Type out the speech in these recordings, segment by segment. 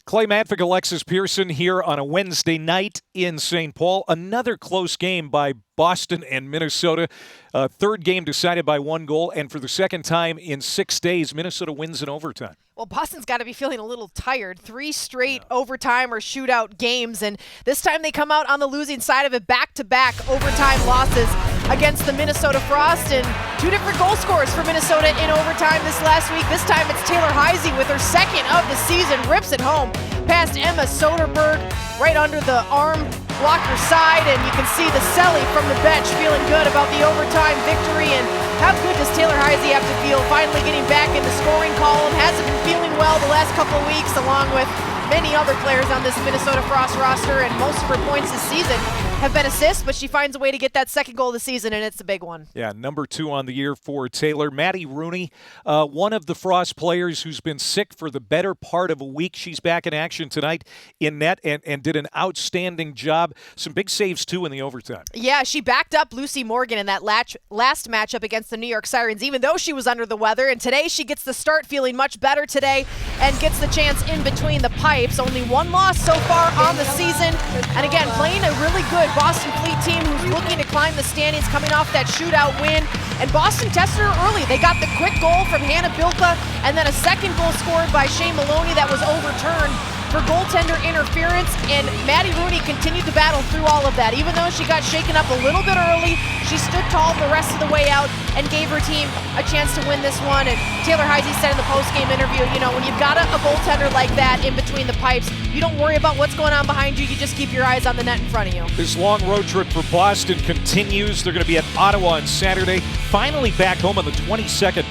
Clay Matvick, Alexis Pearson here on a Wednesday night in St. Paul. Another close game by Boston and Minnesota. Third game decided by 1 goal, and for the second time in 6 days, Minnesota wins in overtime. Well, Boston's got to be feeling a little tired. 3 straight overtime or shootout games, and this time they come out on the losing side of it, back-to-back overtime losses against the Minnesota Frost, and 2 different goal scorers for Minnesota in overtime this last week. This time it's Taylor Heisey with her second of the season, rips it home past Emma Soderberg right under the arm blocker side, and you can see the Selly from the bench feeling good about the overtime victory. And how good does Taylor Heisey have to feel finally getting back in the scoring column? Hasn't been feeling well the last couple of weeks, along with many other players on this Minnesota Frost roster, and most of her points this season have been assists, but she finds a way to get that second goal of the season, and it's a big one. Yeah, number 2 on the year for Taylor. Maddie Rooney, one of the Frost players who's been sick for the better part of a week. She's back in action tonight in net and did an outstanding job. Some big saves, too, in the overtime. Yeah, she backed up Lucy Morgan in that last matchup against the New York Sirens, even though she was under the weather. And today she gets the start, feeling much better today, and gets the chance in between the pipes. Only 1 loss so far on the season. And again, playing a really good Boston Fleet team who's looking to climb the standings, coming off that shootout win. And Boston tested her early. They got the quick goal from Hannah Bilka, and then a second goal scored by Shane Maloney that was overturned for goaltender interference, and Maddie Rooney continued to battle through all of that. Even though she got shaken up a little bit early, she stood tall the rest of the way out and gave her team a chance to win this one. And Taylor Heisey said in the post-game interview, you know, when you've got a goaltender like that in between the pipes, you don't worry about what's going on behind you. You just keep your eyes on the net in front of you. This long road trip for Boston continues. They're going to be at Ottawa on Saturday, finally back home on the 22nd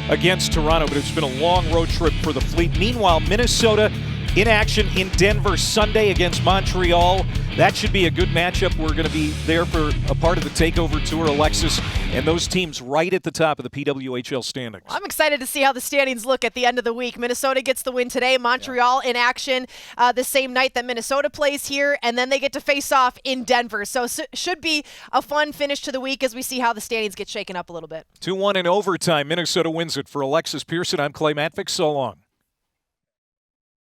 against Toronto, but it's been a long road trip for the Fleet. Meanwhile, Minnesota in action in Denver Sunday against Montreal. That should be a good matchup. We're going to be there for a part of the takeover tour, Alexis, and those teams right at the top of the PWHL standings. I'm excited to see how the standings look at the end of the week. Minnesota gets the win today. Montreal in action the same night that Minnesota plays here, and then they get to face off in Denver. So should be a fun finish to the week as we see how the standings get shaken up a little bit. 2-1 in overtime. Minnesota wins it. For Alexis Pearson, I'm Clay Matvick. So long.